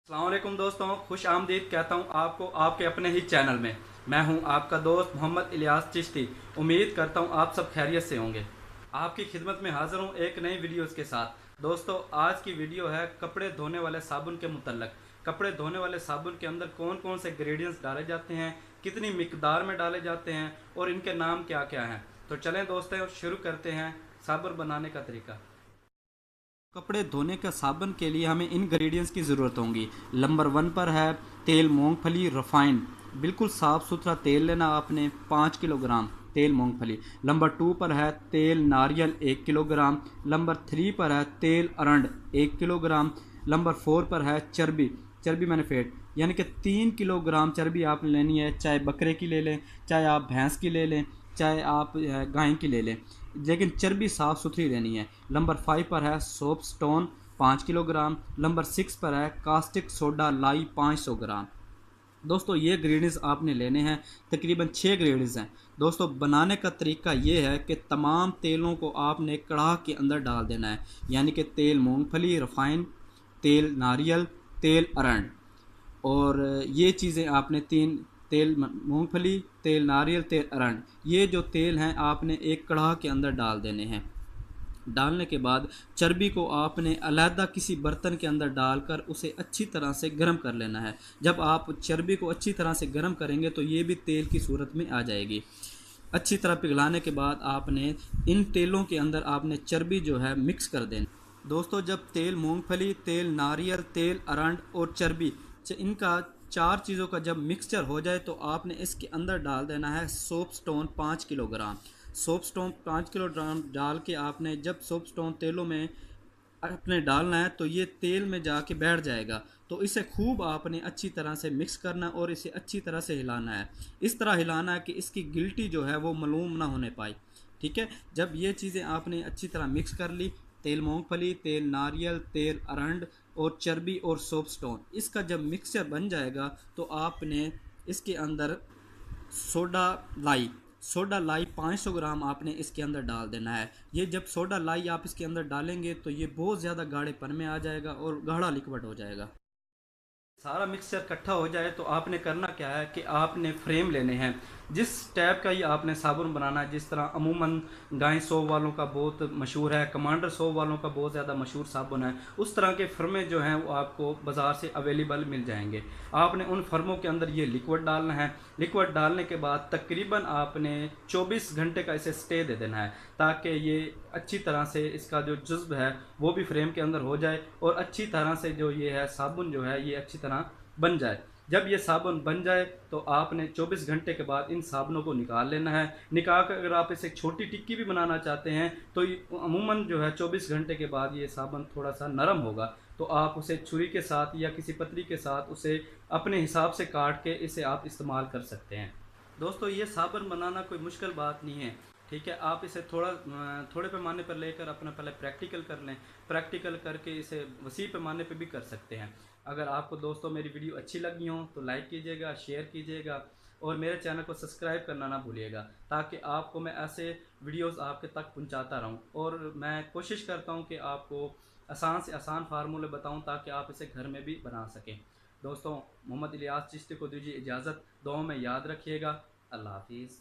अस्सलाम वालेकुम दोस्तों, खुश आमदीद कहता हूँ आपको आपके अपने ही चैनल में। मैं हूँ आपका दोस्त मोहम्मद इलियास चिश्ती। उम्मीद करता हूँ आप सब खैरियत से होंगे। आपकी खिदमत में हाज़िर हूँ एक नई वीडियोस के साथ। दोस्तों, आज की वीडियो है कपड़े धोने वाले साबुन के मुतल्लक। कपड़े धोने वाले साबुन के अंदर कौन कौन से इंग्रेडिएंट्स डाले जाते हैं, कितनी मिकदार में डाले जाते हैं और इनके नाम क्या क्या हैं। तो चलें दोस्तों, शुरू करते हैं साबुन बनाने का तरीका। कपड़े धोने का साबुन के लिए हमें इंग्रेडिएंट्स की ज़रूरत होगी। नंबर 1 पर है तेल मूंगफली रिफाइंड। बिल्कुल साफ़ सुथरा तेल लेना आपने 5 किलोग्राम तेल मूंगफली। नंबर 2 पर है तेल नारियल 1 किलोग्राम। नंबर 3 पर है तेल अरंड 1 किलोग्राम। नंबर 4 पर है चर्बी। चर्बी मैंने फेट यानी कि 3 किलोग्राम चर्बी आपने लेनी है। चाहे बकरे की ले लें, चाहे आप भैंस की ले लें, चाहे आप गाय की ले लें, लेकिन चर्बी साफ़ सुथरी लेनी है। नंबर 5 पर है सोप स्टोन 5 किलोग्राम। नंबर 6 पर है कास्टिक सोडा लाई 500 ग्राम। दोस्तों, ये ग्रेडियंट्स आपने लेने हैं। तकरीबन 6 ग्रेडियंट्स हैं। दोस्तों, बनाने का तरीका ये है कि तमाम तेलों को आपने कढ़ाई के अंदर डाल देना है, यानी कि तेल मूंगफली रिफाइंड, तेल नारियल, तेल अरंड। और ये चीज़ें आपने तीन, तेल मूंगफली, तेल नारियल, तेल अरंड, ये जो तेल हैं आपने एक कढ़ाई के अंदर डाल देने हैं। डालने के बाद चर्बी को आपने अलहदा किसी बर्तन के अंदर डालकर उसे अच्छी तरह से गर्म कर लेना है। जब आप चर्बी को अच्छी तरह से गर्म करेंगे तो ये भी तेल की सूरत में आ जाएगी। अच्छी तरह पिघलाने के बाद आपने इन तेलों के अंदर आपने चर्बी जो है मिक्स कर देनी। दोस्तों, जब तेल मूंगफली, तेल नारियल, तेल अरंड और चर्बी, इनका चार चीज़ों का जब मिक्सचर हो जाए तो आपने इसके अंदर डाल देना है soap stone 5 kilogram. Soap stone 5 kilogram डाल के आपने जब सोप स्टोन तेलों में अपने डालना है तो ये तेल में जाके बैठ जाएगा। तो इसे खूब आपने अच्छी तरह से मिक्स करना और इसे अच्छी तरह से हिलाना है। इस तरह हिलाना है कि इसकी गिल्टी जो है वो मालूम ना होने पाए। ठीक है। जब ये चीज़ें आपने अच्छी तरह मिक्स कर ली, तेल मूंगफली, तेल नारियल, तेल अरंड और चर्बी और सोप स्टोन, इसका जब मिक्सचर बन जाएगा तो आपने इसके अंदर सोडा लाई सोडा लाई 500 ग्राम आपने इसके अंदर डाल देना है। ये जब सोडा लाई आप इसके अंदर डालेंगे तो ये बहुत ज़्यादा गाढ़ेपन में आ जाएगा और गाढ़ा लिक्विड हो जाएगा। सारा मिक्सचर इकट्ठा हो जाए तो आपने करना क्या है कि आपने फ्रेम लेने हैं। जिस टाइप का ही आपने साबुन बनाना है, जिस तरह अमूमन गाय सोप वालों का बहुत मशहूर है, कमांडर सोप वालों का बहुत ज़्यादा मशहूर साबुन है, उस तरह के फर्में जो हैं वो आपको बाज़ार से अवेलेबल मिल जाएंगे। आपने उन फर्मों के अंदर ये लिक्विड डालना है। लिक्विड डालने के बाद तकरीबन आपने 24 घंटे का इसे स्टे दे देना है, ताकि ये अच्छी तरह से इसका जो जुज़्ब है वो भी फ्रेम के अंदर हो जाए और अच्छी तरह से जो ये है साबुन जो है ये अच्छी तरह बन जाए। जब ये साबुन बन जाए तो आपने 24 घंटे के बाद इन साबुनों को निकाल लेना है। निकाल कर अगर आप इसे छोटी टिक्की भी बनाना चाहते हैं तो अमूमन जो है 24 घंटे के बाद ये साबुन थोड़ा सा नरम होगा, तो आप उसे छुरी के साथ या किसी पतली के साथ उसे अपने हिसाब से काट के इसे आप इस्तेमाल कर सकते हैं। दोस्तों, ये साबुन बनाना कोई मुश्किल बात नहीं है। ठीक है, आप इसे थोड़े पैमाने पर लेकर अपना पहले प्रैक्टिकल कर लें। प्रैक्टिकल करके इसे वसी पैमाने पर भी कर सकते हैं। अगर आपको दोस्तों मेरी वीडियो अच्छी लगी हो तो लाइक कीजिएगा, शेयर कीजिएगा और मेरे चैनल को सब्सक्राइब करना ना भूलिएगा, ताकि आपको मैं ऐसे वीडियोस आपके तक पहुंचाता रहूं। और मैं कोशिश करता हूं कि आपको आसान से आसान फार्मूले बताऊं ताकि आप इसे घर में भी बना सकें। दोस्तों, मोहम्मद इलियास चिश्ती को दीजिए इजाज़त। दुआओं में याद रखिएगा। अल्लाह हाफिज़।